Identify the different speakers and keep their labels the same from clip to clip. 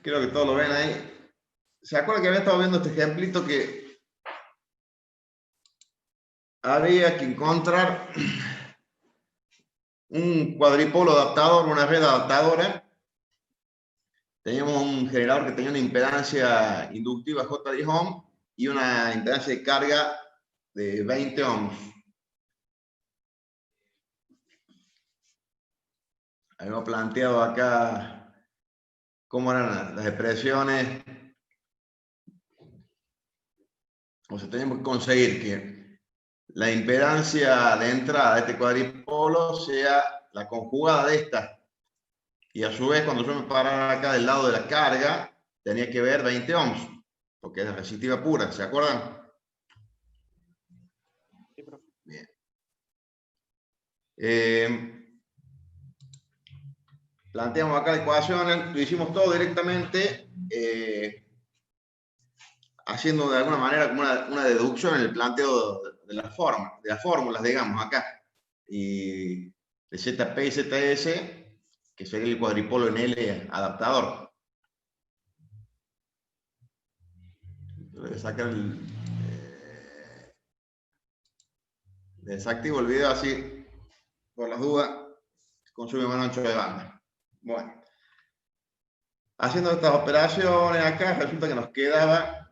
Speaker 1: Creo que todos lo ven ahí. ¿Se acuerdan que había estado viendo este ejemplito que había que encontrar un cuadripolo adaptador, una red adaptadora? Teníamos un generador que tenía una impedancia inductiva J10 ohm y una impedancia de carga de 20 ohms. Habíamos planteado acá cómo eran las expresiones. O sea, teníamos que conseguir que la impedancia de entrada de este cuadripolo sea la conjugada de esta. Y a su vez, cuando yo me parara acá del lado de la carga, tenía que ver 20 ohms, porque es resistiva pura, ¿se acuerdan?
Speaker 2: Sí, profe.
Speaker 1: Bien. Planteamos acá ecuaciones, lo hicimos todo directamente, haciendo de alguna manera como una deducción en el planteo de las fórmulas, digamos, acá. Y de ZP y ZS, que sería el cuadripolo en L adaptador. Voy a sacar desactivo el video así, por las dudas, consume más ancho de banda. Bueno, haciendo estas operaciones acá, resulta que nos quedaba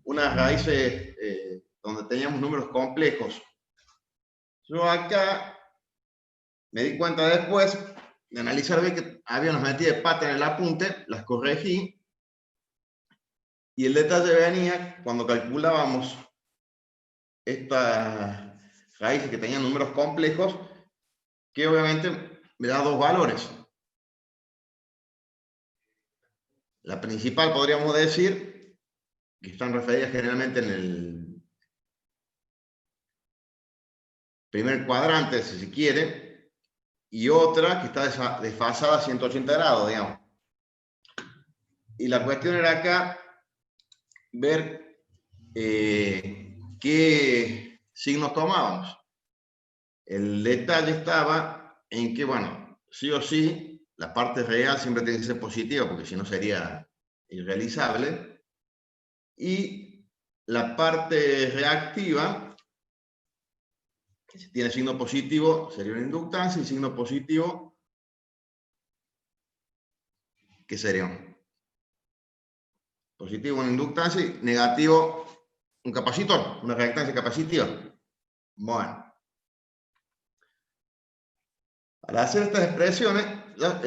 Speaker 1: unas raíces donde teníamos números complejos. Yo acá me di cuenta después de analizar bien que había unas metidas de pata en el apunte, las corregí, y el detalle venía cuando calculábamos estas raíces que tenían números complejos, que obviamente me da dos valores. La principal podríamos decir que están referidas generalmente en el primer cuadrante, si se quiere, y otra que está desfasada a 180 grados, digamos. Y la cuestión era acá ver qué signos tomábamos. El detalle estaba en que, bueno, sí o sí, la parte real siempre tiene que ser positiva, porque si no sería irrealizable. Y la parte reactiva, que si tiene signo positivo, sería una inductancia, y signo positivo, ¿qué sería? Positivo una inductancia y negativo un capacitor, una reactancia capacitiva. Bueno. Al hacer estas expresiones, yo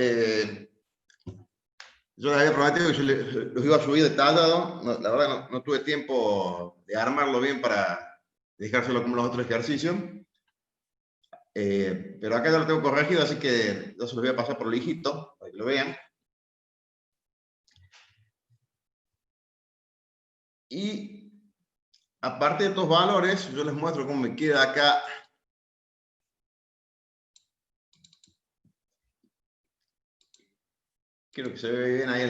Speaker 1: les había prometido que yo los iba a subir detallado. No, la verdad no tuve tiempo de armarlo bien para dejárselo como los otros ejercicios. Pero acá ya lo tengo corregido, así que yo se los voy a pasar por lijito, para que lo vean. Y aparte de estos valores, yo les muestro cómo me queda acá. Quiero que se vea bien ahí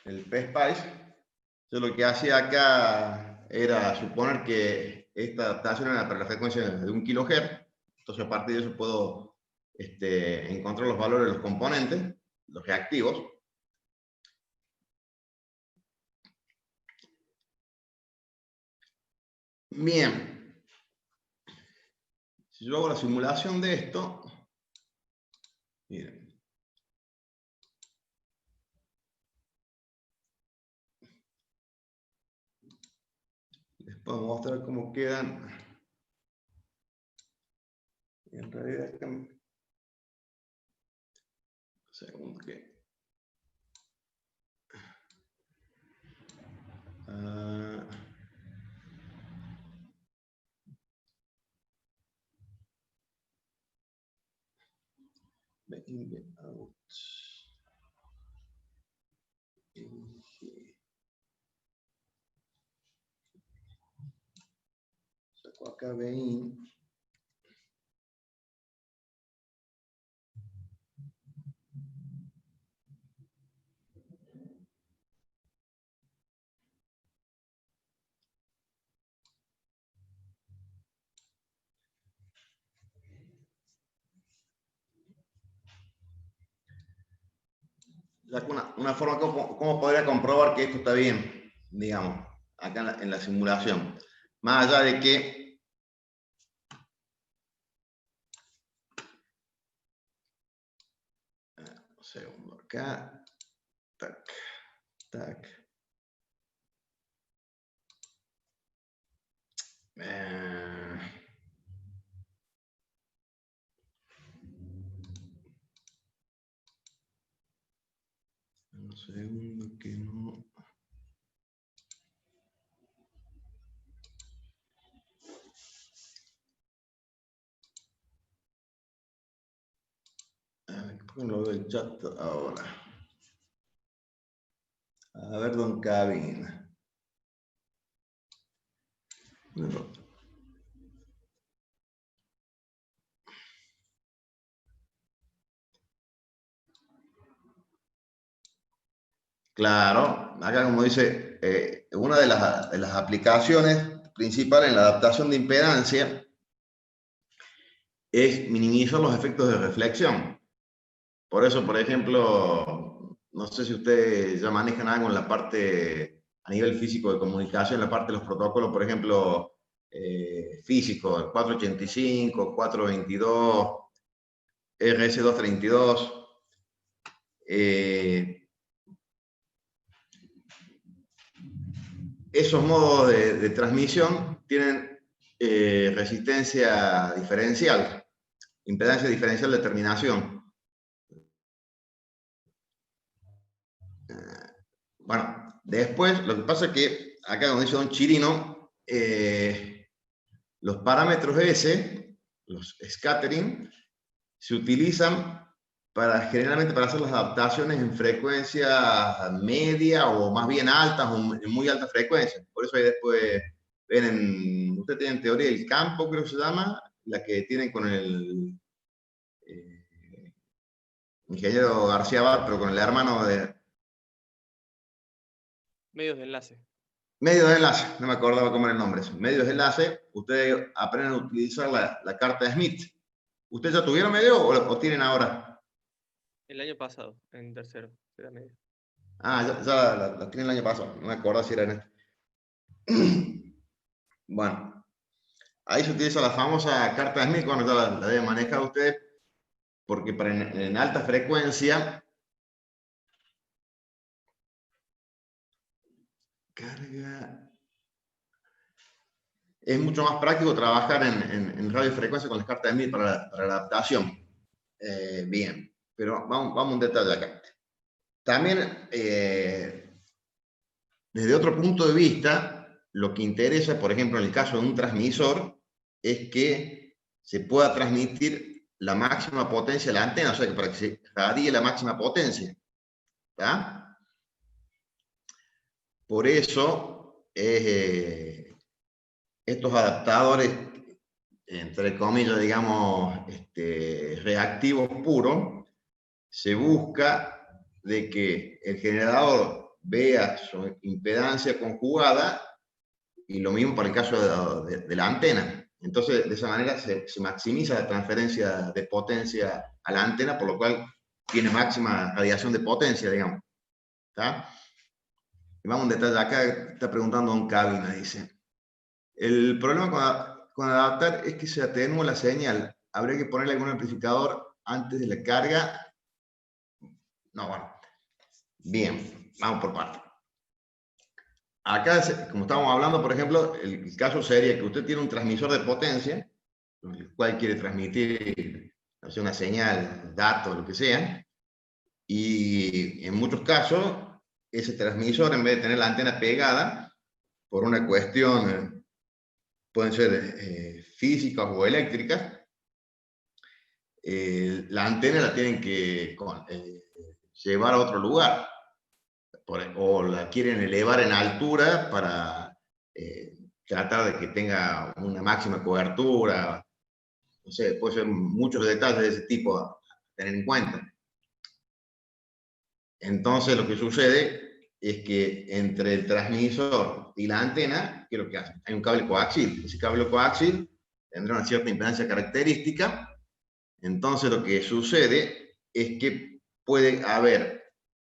Speaker 1: el PSpice. Yo lo que hacía acá era suponer que esta adaptación era para la frecuencia de 1 kHz. Entonces, a partir de eso puedo encontrar los valores de los componentes, los reactivos. Bien. Si yo hago la simulación de esto, miren. Les puedo mostrar cómo quedan. En realidad, según que. Out. Saco acá BIN. una forma cómo podría comprobar que esto está bien, digamos, acá en la simulación. Más allá de que un segundo acá, tac, tac. Un segundo que no. ¿Por qué no lo veo el chat ahora? A ver, don Cabina. No. Claro, acá como dice, una de las aplicaciones principales en la adaptación de impedancia es minimizar los efectos de reflexión. Por eso, por ejemplo, no sé si ustedes ya manejan algo en la parte, a nivel físico de comunicación, en la parte de los protocolos, por ejemplo, físico, el 485, 422, RS232. Esos modos de transmisión tienen resistencia diferencial, impedancia diferencial de terminación. Bueno, después lo que pasa es que acá donde dice don Chirino, los parámetros S, los scattering, se utilizan generalmente para hacer las adaptaciones en frecuencia media o más bien altas o en muy alta frecuencia. Por eso ahí después ven, usted tiene en teoría el campo, creo que se llama, la que tienen con el ingeniero García Bar, pero con el hermano de...
Speaker 2: Medios de enlace.
Speaker 1: Medios de enlace, no me acordaba cómo era el nombre. Medios de enlace, ustedes aprenden a utilizar la carta de Smith. ¿Ustedes ya tuvieron medio o tienen ahora?
Speaker 2: El año pasado, en tercero, era medio.
Speaker 1: Ah, ya la tienen el año pasado, no me acuerdo si era en este. Bueno, ahí se utiliza la famosa carta de Smith, cuando ya la deben manejar ustedes, porque para en alta frecuencia, carga, es mucho más práctico trabajar en radiofrecuencia con las cartas de Smith para la adaptación. Bien, pero vamos a un detalle acá. También, desde otro punto de vista, lo que interesa, por ejemplo, en el caso de un transmisor, es que se pueda transmitir la máxima potencia de la antena, o sea, que para que se radie la máxima potencia. ¿Tá? Por eso, estos adaptadores, entre comillas, digamos, reactivos puros, se busca de que el generador vea su impedancia conjugada y lo mismo para el caso de la antena. Entonces, de esa manera se maximiza la transferencia de potencia a la antena, por lo cual tiene máxima radiación de potencia, digamos. ¿Está? Y vamos a un detalle acá, está preguntando don Cabina, dice. El problema con adaptar es que se atenúa la señal. ¿Habría que ponerle algún amplificador antes de la carga? No, bueno. Bien, vamos por partes. Acá, como estábamos hablando, por ejemplo, el caso sería que usted tiene un transmisor de potencia, con el cual quiere transmitir, no sé, una señal, datos, lo que sea, y en muchos casos, ese transmisor, en vez de tener la antena pegada, por una cuestión, pueden ser físicas o eléctricas, la antena la tienen que llevar a otro lugar. O la quieren elevar en altura para tratar de que tenga una máxima cobertura. No sé, puede ser muchos detalles de ese tipo a tener en cuenta. Entonces lo que sucede es que entre el transmisor y la antena, ¿qué es lo que hacen? Hay un cable coaxil. Ese cable coaxil tendrá una cierta impedancia característica. Entonces lo que sucede es que puede haber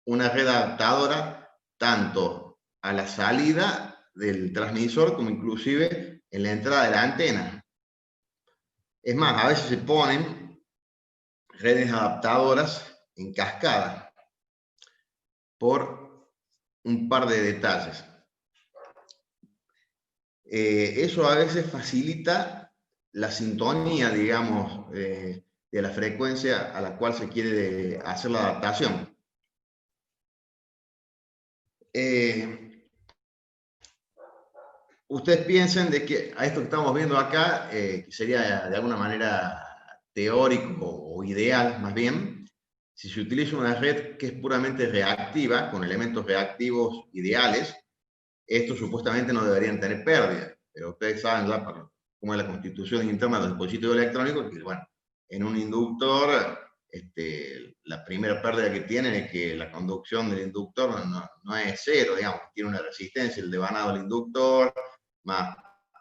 Speaker 1: una red adaptadora tanto a la salida del transmisor como inclusive en la entrada de la antena. Es más, a veces se ponen redes adaptadoras en cascada por un par de detalles. Eso a veces facilita la sintonía, digamos, de la frecuencia a la cual se quiere hacer la adaptación. Ustedes piensen de que a esto que estamos viendo acá, que sería de alguna manera teórico o ideal más bien, si se utiliza una red que es puramente reactiva, con elementos reactivos ideales, estos supuestamente no deberían tener pérdida, pero ustedes saben ya cómo es la constitución interna de los dispositivos electrónicos, que bueno, en un inductor, la primera pérdida que tienen es que la conducción del inductor no es cero, digamos, tiene una resistencia, el devanado del inductor, más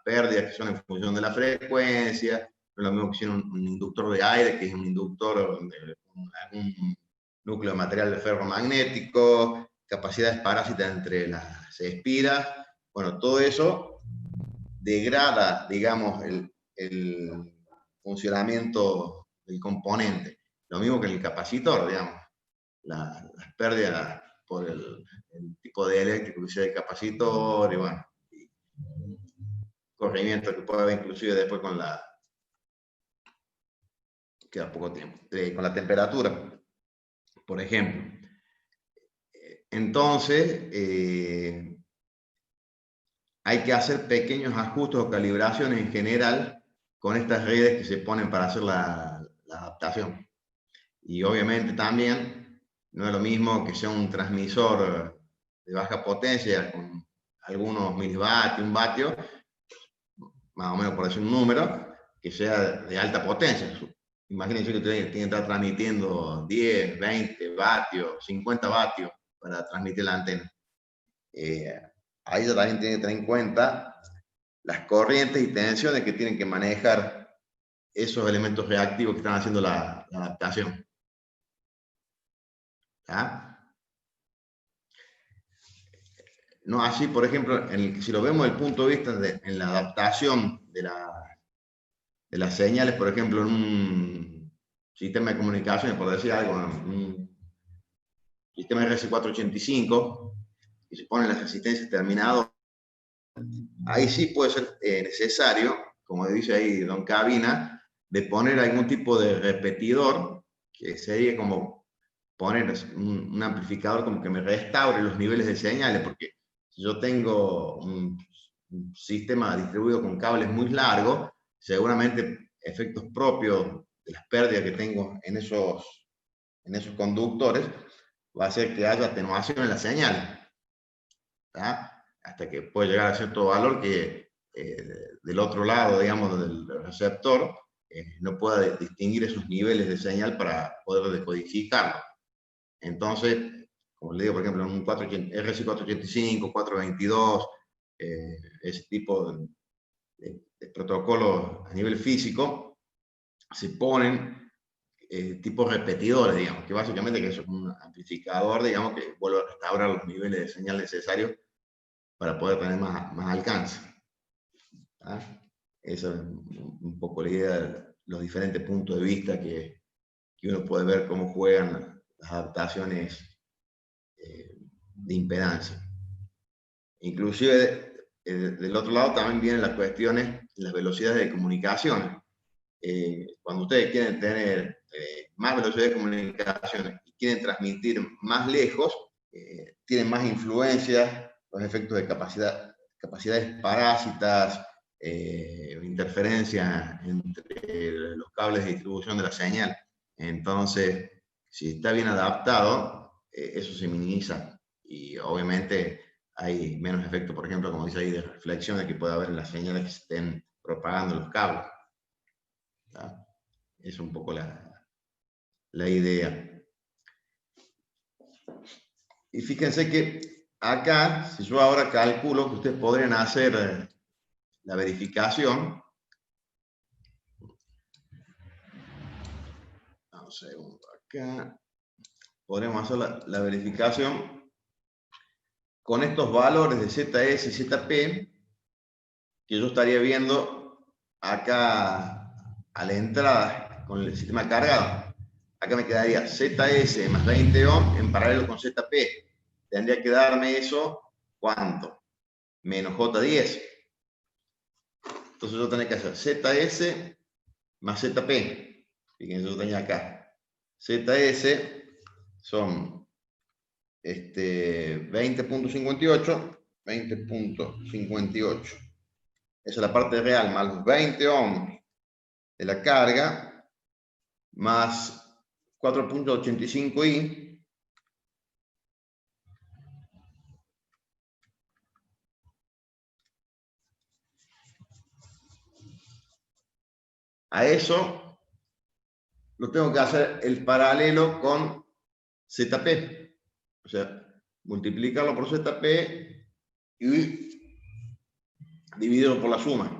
Speaker 1: pérdidas que son en función de la frecuencia, no es lo mismo que si un inductor de aire, que es un inductor con algún núcleo de material ferromagnético, capacidades parásitas entre las espiras. Bueno, todo eso degrada, digamos, el funcionamiento del componente. Lo mismo que el capacitor, digamos. Las pérdidas por el tipo de eléctrico que sea el capacitor, y bueno, y corrimiento que puede haber inclusive después con la... queda poco tiempo, con la temperatura, por ejemplo. Entonces, hay que hacer pequeños ajustes o calibraciones en general con estas redes que se ponen para hacer la adaptación. Y obviamente también no es lo mismo que sea un transmisor de baja potencia con algunos milivatios, 1 vatio, más o menos por decir un número, que sea de alta potencia. Imagínense que tiene que estar transmitiendo 10, 20 vatios, 50 vatios para transmitir la antena. Ahí también tiene que tener en cuenta las corrientes y tensiones que tienen que manejar esos elementos reactivos que están haciendo la adaptación. ¿Ah? No así, por ejemplo, si lo vemos desde el punto de vista en la adaptación de las señales, por ejemplo, en un sistema de comunicaciones, por decir algo, un sistema RS485, y se ponen las resistencias terminadas, ahí sí puede ser necesario, como dice ahí Don Cabina, de poner algún tipo de repetidor, que sería como poner un amplificador como que me restaure los niveles de señales, porque si yo tengo un sistema distribuido con cables muy largos, seguramente efectos propios de las pérdidas que tengo en esos conductores va a hacer que haya atenuación en la señal, hasta que puede llegar a cierto valor que del otro lado, digamos, del receptor, no pueda distinguir esos niveles de señal para poder decodificarlo. Entonces, como le digo, por ejemplo, en un RS485, 422, ese tipo de protocolos a nivel físico, se ponen tipos repetidores, digamos, que básicamente que es un amplificador, digamos, que vuelve a restaurar los niveles de señal necesarios para poder tener más alcance. ¿Ah? Esa es un poco la idea de los diferentes puntos de vista que uno puede ver cómo juegan las adaptaciones de impedancia. Inclusive del otro lado también vienen las cuestiones, las velocidades de comunicación. Cuando ustedes quieren tener más velocidad de comunicación y quieren transmitir más lejos, tienen más influencia los efectos de capacidades parásitas, interferencia entre los cables de distribución de la señal. Entonces, si está bien adaptado, eso se minimiza y obviamente hay menos efecto, por ejemplo, como dice ahí, de reflexiones que puede haber en las señales que se estén propagando los cables. ¿Tá? Es un poco la idea. Y fíjense que acá, si yo ahora calculo que ustedes podrían hacer la verificación, vamos a ver acá, podremos hacer la verificación con estos valores de ZS y ZP que yo estaría viendo acá a la entrada con el sistema cargado. Acá me quedaría ZS más 20 ohm en paralelo con ZP. Tendría que darme eso, ¿cuánto? Menos J10. Entonces yo tendría que hacer ZS más ZP. Fíjense, yo tenía acá. ZS son 20.58. 20.58. Esa es la parte real, más los 20 ohms de la carga, más 4.85i. A eso lo tengo que hacer el paralelo con ZP. O sea, multiplicarlo por ZP y dividirlo por la suma.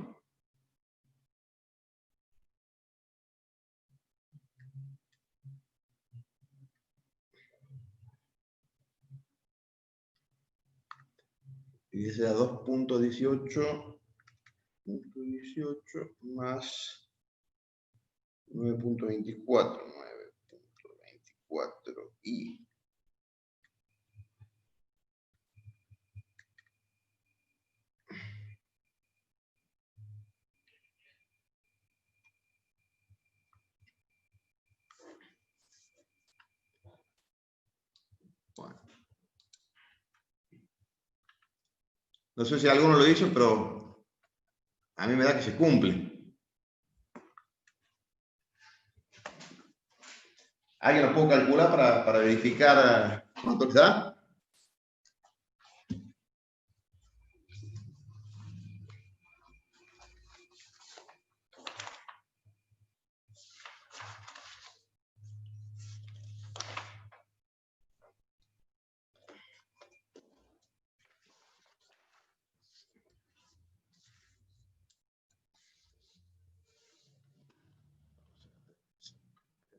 Speaker 1: Y ese era 2.18 más 9.24. 9.24 y bueno. No sé si alguno lo hizo, pero a mí me da que se cumple. ¿Alguien lo puede calcular para verificar cuánto está?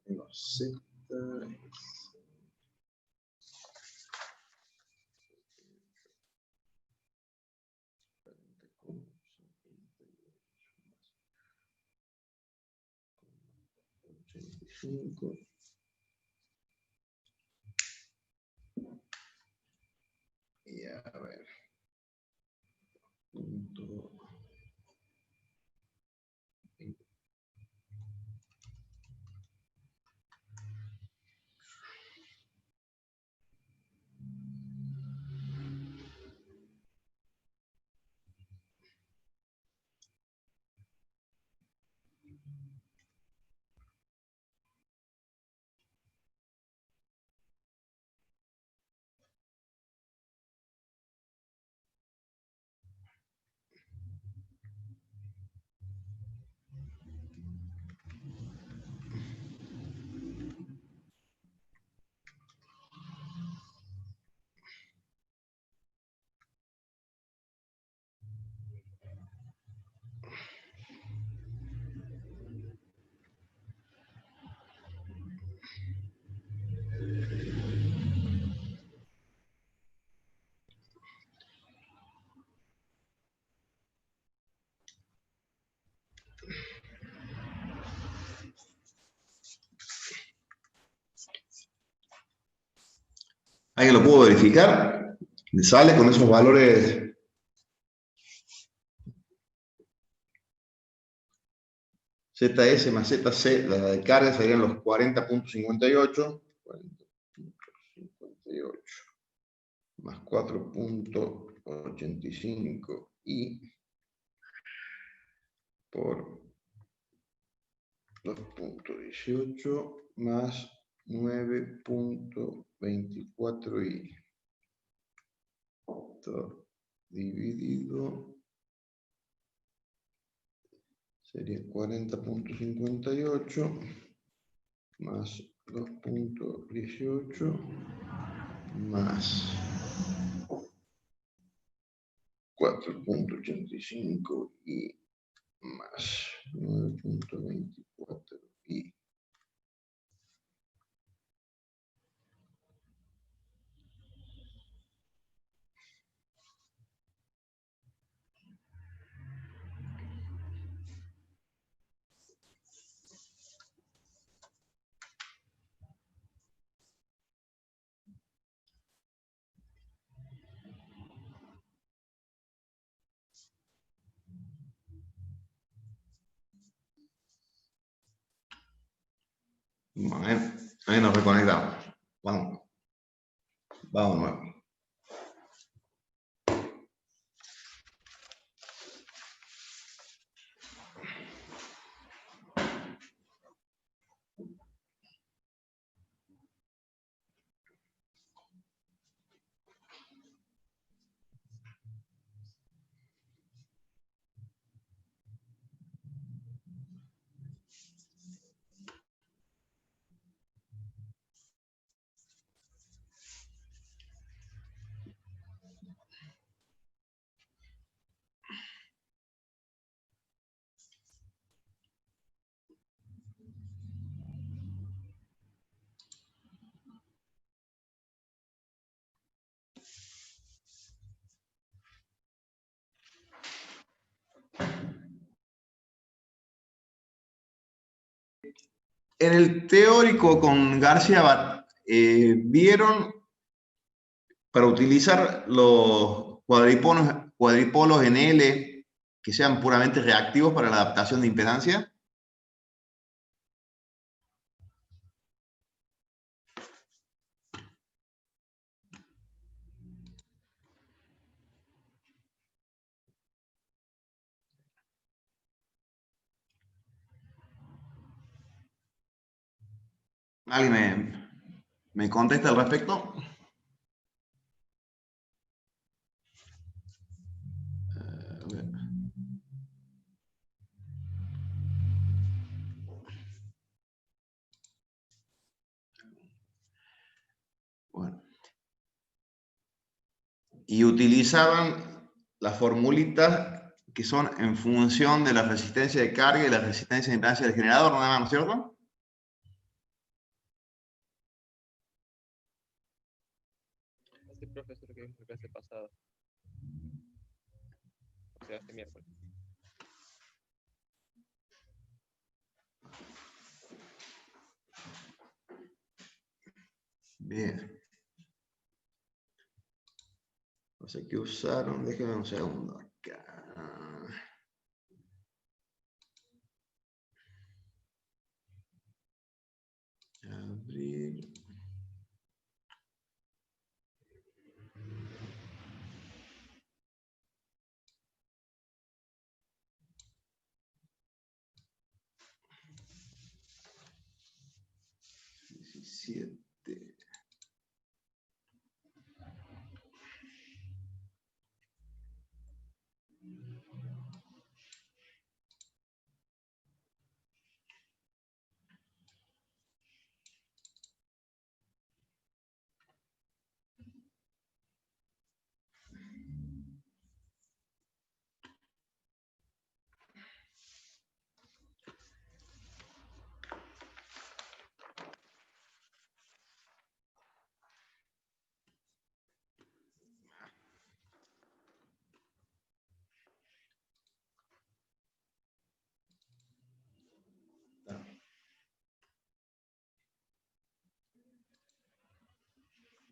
Speaker 1: Tengo Z. Y a ver. Punto. ¿Alguien lo pudo verificar? ¿Le sale con esos valores? ZS más ZC, la de carga serían los 40.58. 40.58 más 4.85 y por 2.18 más 9.24 y todo dividido sería 40.58 más 2.18 más 4.85 y más 9.24 y Bueno, ahí nos reconectamos. Vamos. Vamos de nuevo. En el teórico con García, vieron para utilizar los cuadripolos en L que sean puramente reactivos para la adaptación de impedancia. ¿Alguien me contesta al respecto? Bueno. Y utilizaban las formulitas que son en función de la resistencia de carga y la resistencia de impedancia del generador, nada más, ¿no es cierto?
Speaker 2: Este profesor que vimos la clase pasada. O sea, este miércoles.
Speaker 1: Bien. No sé qué usaron, déjenme un segundo acá. Abrir.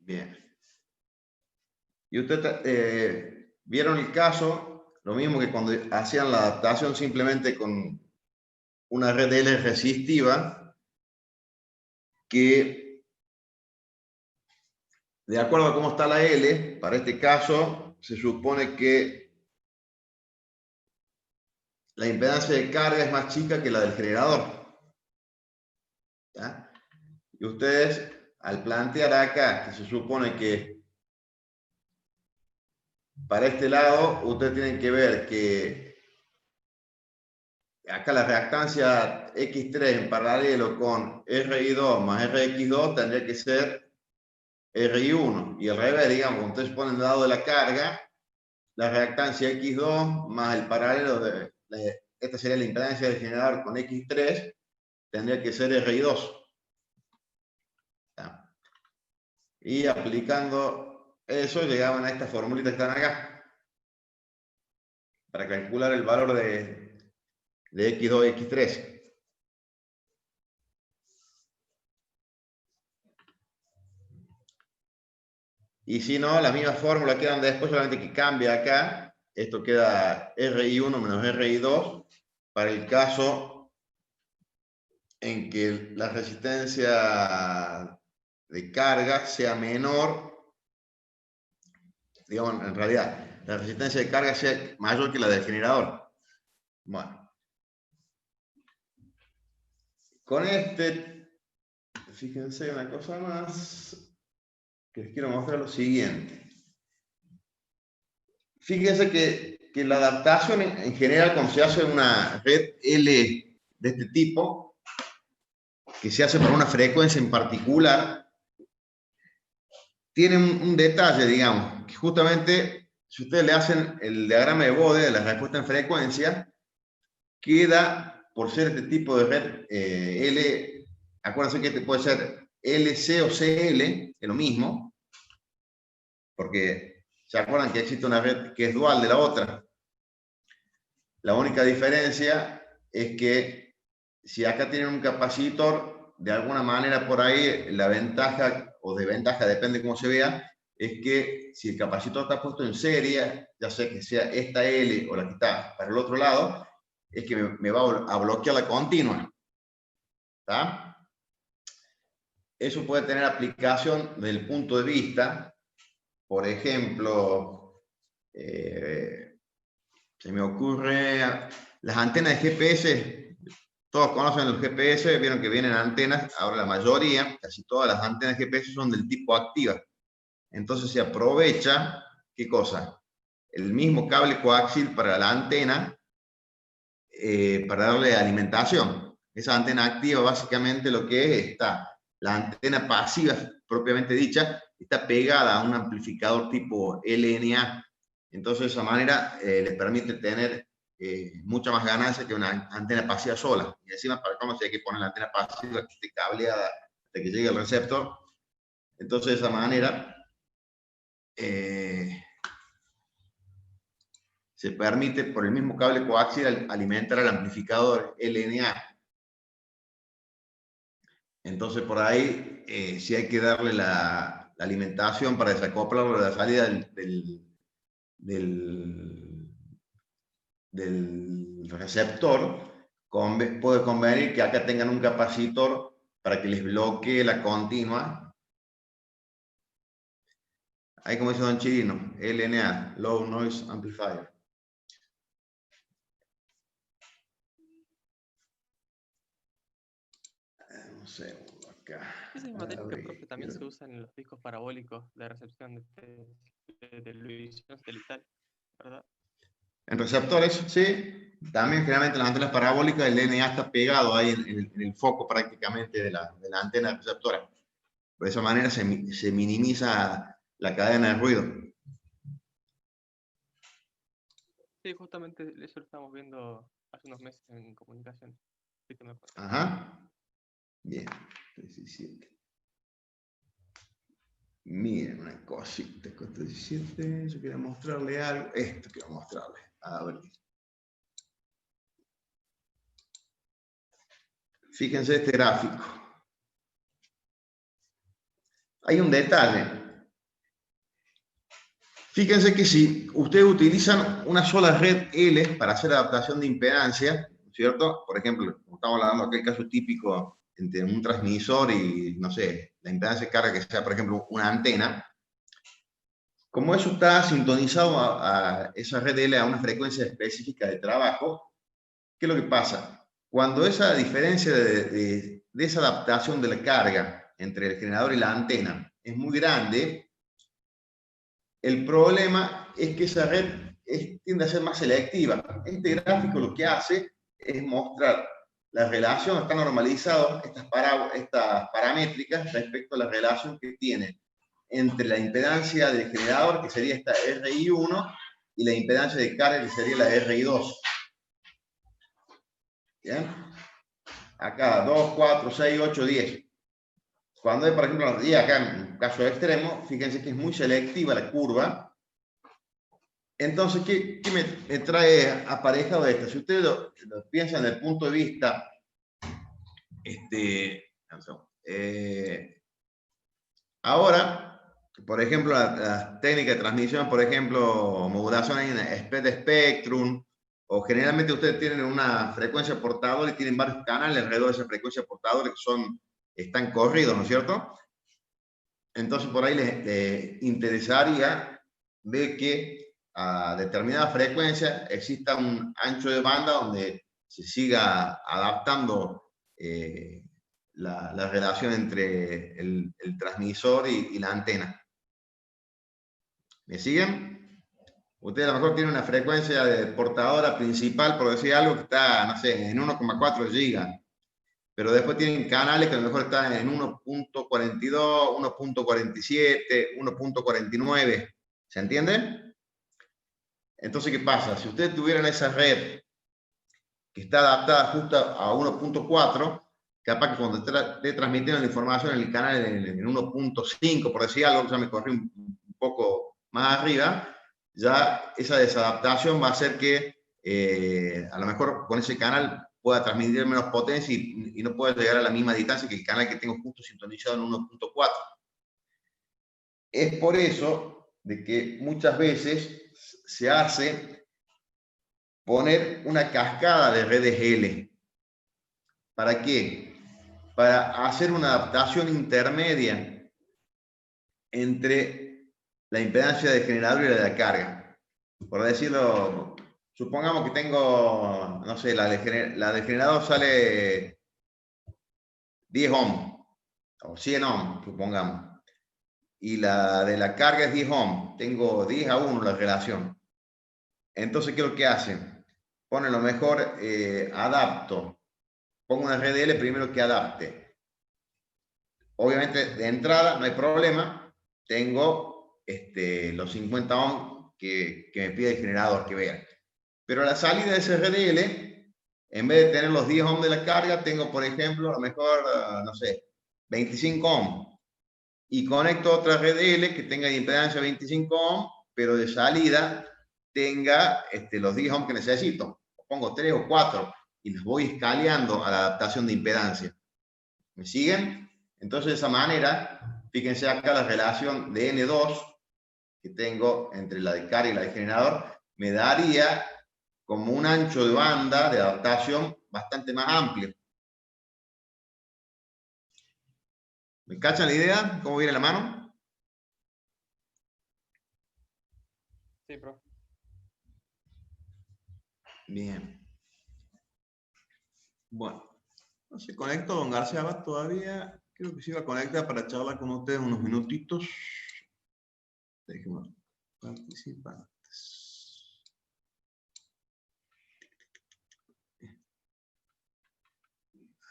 Speaker 1: Bien. Y ustedes vieron el caso, lo mismo que cuando hacían la adaptación simplemente con una red L resistiva, que de acuerdo a cómo está la L, para este caso se supone que la impedancia de carga es más chica que la del generador. ¿Ya? Y ustedes, al plantear acá que se supone que para este lado, ustedes tienen que ver que acá la reactancia X3 en paralelo con RI2 más RX2 tendría que ser RI1. Y al revés, digamos, cuando ustedes ponen el lado de la carga, la reactancia X2 más el paralelo esta sería la impedancia del generador con X3, tendría que ser RI2. ¿Ya? Y aplicando eso, llegaban a estas formulitas que están acá, para calcular el valor de X2 y X3. Y si no, las mismas fórmulas quedan después, solamente que cambia acá. Esto queda RI1 menos RI2 para el caso en que la resistencia de carga sea menor, digamos, en realidad, la resistencia de carga sea mayor que la del generador. Bueno, con este, fíjense una cosa más, que les quiero mostrar lo siguiente. Fíjense que la adaptación en general, cuando se hace una red L de este tipo, que se hace para una frecuencia en particular, tiene un detalle, digamos, que justamente si ustedes le hacen el diagrama de Bode de la respuesta en frecuencia, queda, por ser este tipo de red L, acuérdense que este puede ser LC o CL, es lo mismo, porque se acuerdan que existe una red que es dual de la otra. La única diferencia es que si acá tienen un capacitor, de alguna manera por ahí la ventaja o desventaja, depende cómo se vea, es que si el capacitor está puesto en serie, ya sea que sea esta L o la que está para el otro lado, es que me va a bloquear la continua. ¿Está? Eso puede tener aplicación desde el punto de vista, por ejemplo, se me ocurre las antenas de GPS. Todos conocen los GPS, vieron que vienen antenas, ahora la mayoría, casi todas las antenas GPS son del tipo activa. Entonces se aprovecha, ¿qué cosa? El mismo cable coaxil para la antena para darle alimentación. Esa antena activa básicamente lo que es, la antena pasiva propiamente dicha, está pegada a un amplificador tipo LNA. Entonces de esa manera les permite tener mucha más ganancia que una antena pasiva sola. Y encima, para cómo se hay que poner la antena pasiva que esté cableada hasta que llegue el receptor. Entonces de esa manera se permite por el mismo cable coaxial alimentar al amplificador LNA. Entonces por ahí sí hay que darle la alimentación para desacoplarlo de la salida del receptor. Puede convenir que acá tengan un capacitor para que les bloquee la continua. Ahí como dice Don Chirino, LNA, Low Noise Amplifier. Un segundo acá.
Speaker 2: Esa misma técnica, profe, también se usa en los discos parabólicos de recepción de televisión satelital, ¿verdad?
Speaker 1: En receptores, sí. También generalmente las antenas parabólicas, el DNA está pegado ahí en el foco prácticamente de la antena receptora. De esa manera se minimiza la cadena de ruido.
Speaker 2: Sí, justamente eso lo estamos viendo hace unos meses en comunicación.
Speaker 1: Ajá. Bien. 17. Miren una cosita, 17. Yo quería mostrarle algo. Esto quiero mostrarle. A ver. Fíjense este gráfico. Hay un detalle. Fíjense que si ustedes utilizan una sola red L para hacer adaptación de impedancia, ¿cierto? Por ejemplo, como estamos hablando aquí, el caso típico entre un transmisor y, no sé, la impedancia de carga que sea, por ejemplo, una antena. Como eso está sintonizado a esa red L a una frecuencia específica de trabajo, ¿qué es lo que pasa? Cuando esa diferencia de esa adaptación de la carga entre el generador y la antena es muy grande, el problema es que esa red tiende a ser más selectiva. Este gráfico lo que hace es mostrar la relación, está normalizado, estas paramétricas respecto a la relación que tiene entre la impedancia del generador, que sería esta RI1, y la impedancia de carga, que sería la RI2. ¿Bien? Acá, 2, 4, 6, 8, 10. Cuando hay, por ejemplo, los días acá en un caso extremo, fíjense que es muy selectiva la curva. Entonces, ¿qué me trae aparejado esto? Si ustedes lo piensan desde el punto de vista, ahora, por ejemplo, la técnica de transmisión, por ejemplo, modulación en split spectrum, o generalmente ustedes tienen una frecuencia portadora y tienen varios canales alrededor de esa frecuencia portadora que están corridos, ¿no es cierto? Entonces por ahí les interesaría ver que a determinada frecuencia exista un ancho de banda donde se siga adaptando la relación entre el transmisor y la antena. ¿Me siguen? Ustedes a lo mejor tienen una frecuencia de portadora principal, por decir algo, que está, no sé, en 1,4 gigas. Pero después tienen canales que a lo mejor están en 1.42, 1.47, 1.49. ¿Se entiende? Entonces, ¿qué pasa? Si ustedes tuvieran esa red que está adaptada justo a 1.4, capaz que cuando esté transmitiendo la información en el canal en 1.5, por decir algo, ya me corrí un poco más arriba, ya esa desadaptación va a hacer que a lo mejor con ese canal pueda transmitir menos potencia y no pueda llegar a la misma distancia que el canal que tengo justo sintonizado en 1.4. Es por eso de que muchas veces se hace poner una cascada de redes L. ¿Para qué? Para hacer una adaptación intermedia entre la impedancia del generador y la de la carga. Por decirlo, supongamos que tengo, no sé, la del generador sale 10 ohms o 100 ohms, supongamos. Y la de la carga es 10 ohms. Tengo 10 a 1 la relación. Entonces, ¿qué es lo que hacen? Ponen lo mejor, adapto. Pongo una red L primero que adapte. Obviamente, de entrada no hay problema. Tengo los 50 ohms que me pide el generador que vea. Pero a la salida de ese RDL, en vez de tener los 10 ohms de la carga, tengo, por ejemplo, a lo mejor, no sé, 25 ohms. Y conecto otra RDL que tenga de impedancia 25 ohms, pero de salida tenga los 10 ohms que necesito. Pongo 3 o 4 y los voy escaleando a la adaptación de impedancia. ¿Me siguen? Entonces, de esa manera, fíjense acá la relación de N2 que tengo entre la de carga y la de generador, me daría como un ancho de banda de adaptación bastante más amplio. ¿Me cachan la idea? ¿Cómo viene la mano?
Speaker 2: Sí, profe.
Speaker 1: Bien. Bueno, no se conecta don García Abad todavía. Creo que se iba a conectar para charlar con ustedes unos minutitos. Déjenme participantes.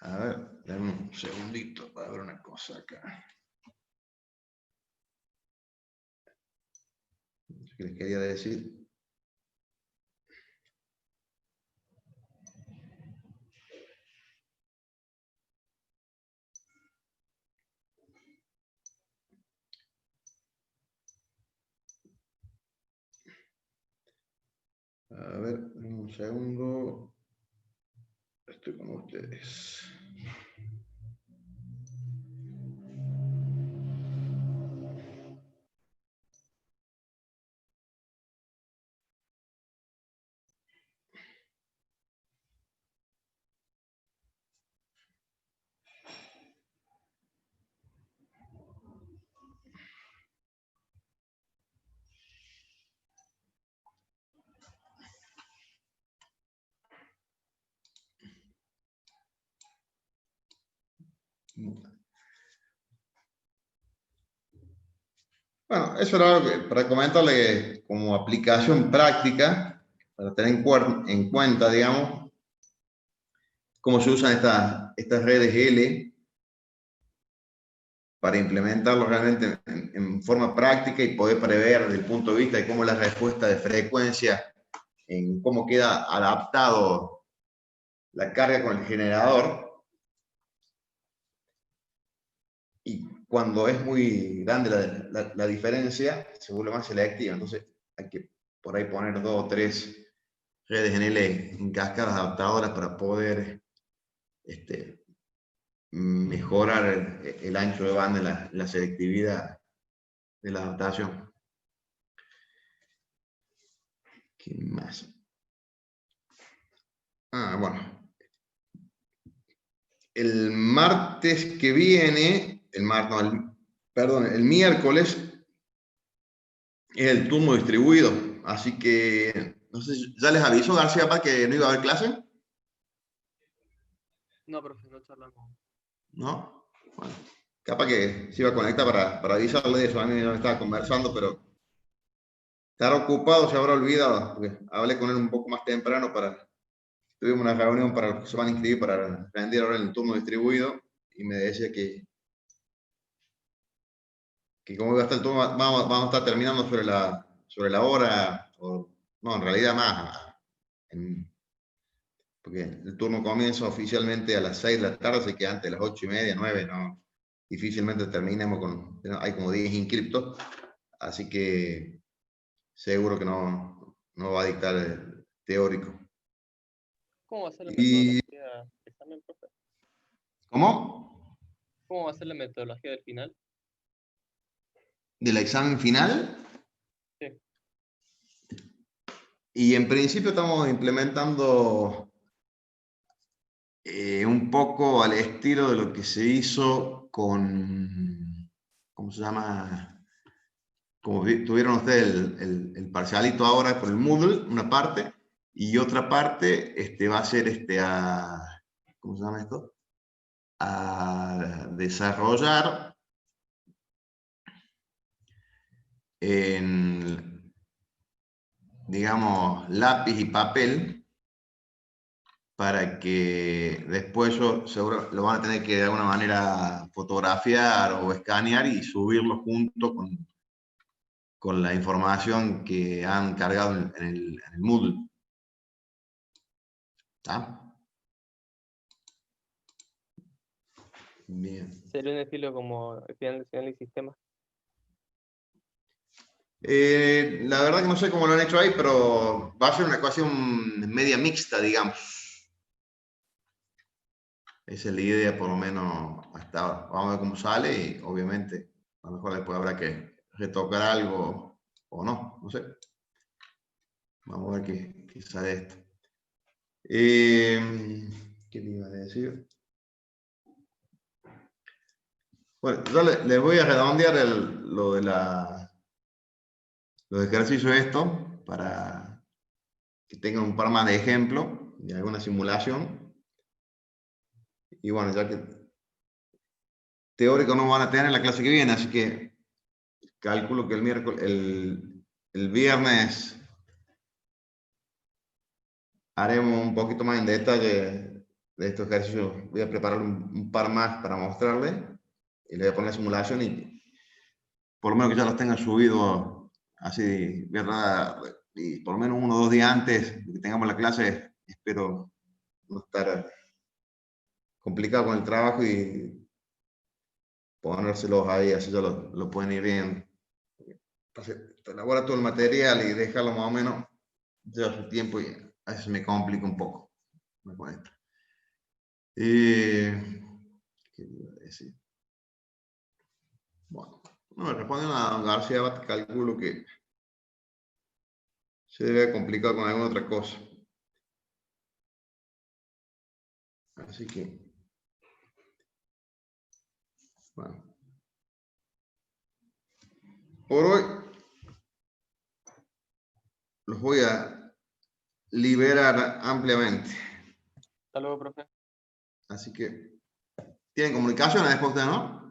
Speaker 1: A ver, dame un segundito para ver una cosa acá. ¿Qué les quería decir? A ver, un segundo. Estoy con ustedes. Bueno, eso era algo para comentarle como aplicación práctica, para tener en cuenta, digamos, cómo se usan estas redes L para implementarlo realmente en forma práctica y poder prever desde el punto de vista de cómo es la respuesta de frecuencia, en cómo queda adaptado la carga con el generador. Y cuando es muy grande la diferencia, se vuelve más selectiva. Entonces hay que por ahí poner 2 o 3 redes en L en cascadas adaptadoras para poder mejorar el ancho de banda y la selectividad de la adaptación. ¿Qué más? Bueno. El martes que viene, el miércoles, es el turno distribuido. Así que, no sé, ¿ya les avisó García Paz que no iba a haber clase?
Speaker 2: No, profe, no charlamos.
Speaker 1: ¿No? Bueno, capaz que se iba a conectar para avisarle de eso. A mí no estaba conversando, pero estará ocupado, se habrá olvidado, porque hablé con él un poco más temprano tuvimos una reunión para los que se van a inscribir para rendir ahora el turno distribuido y me decía que como iba a estar el turno, vamos a estar terminando sobre la hora, o no, en realidad más, porque el turno comienza oficialmente a las 6 de la tarde, así que antes de las 8:30, 9, no, difícilmente terminemos hay como 10 inscriptos, así que seguro que no va a dictar el teórico.
Speaker 2: ¿Cómo va a ser la
Speaker 1: Y,
Speaker 2: metodología del examen, profe?
Speaker 1: ¿cómo?
Speaker 2: ¿Cómo va a ser la metodología del final?
Speaker 1: ¿Del examen final?
Speaker 2: Sí.
Speaker 1: Y en principio estamos implementando un poco al estilo de lo que se hizo con, ¿cómo se llama? Como tuvieron ustedes el parcialito ahora por el Moodle, una parte, y otra parte va a ser ¿cómo se llama esto? A desarrollar en, digamos, lápiz y papel, para que después seguro lo van a tener que de alguna manera fotografiar o escanear y subirlo junto con la información que han cargado en el Moodle. ¿Está? Bien.
Speaker 2: ¿Sería un estilo como el final nacional y sistemas?
Speaker 1: La verdad que no sé cómo lo han hecho ahí, pero va a ser una ecuación media mixta, digamos. Esa es la idea, por lo menos hasta ahora. Vamos a ver cómo sale y obviamente a lo mejor después habrá que retocar algo o no, no sé. Vamos a ver qué sale esto. ¿Qué le iba a decir? Bueno, yo les voy a redondear los ejercicios esto para que tengan un par más de ejemplos de alguna simulación. Y bueno, ya que teórico no van a tener en la clase que viene, así que calculo que el viernes haremos un poquito más en detalle de estos ejercicios. Voy a preparar un par más para mostrarles y les voy a poner la simulación y por lo menos que ya los tengan subidos así, ¿verdad? Y por lo menos 1 o 2 días antes de que tengamos la clase, espero no estar complicado con el trabajo y ponérselos ahí, así ya lo pueden ir viendo. Entonces, elabora todo el material y dejarlo más o menos, lleva su tiempo y a veces me complica un poco. ¿Qué iba a decir? Bueno, no me responden a don García, calculo que se debe complicar con alguna otra cosa. Así que, bueno. Por hoy los voy a liberar ampliamente.
Speaker 2: Hasta luego, profe.
Speaker 1: Así que, ¿tienen comunicaciones después de, no?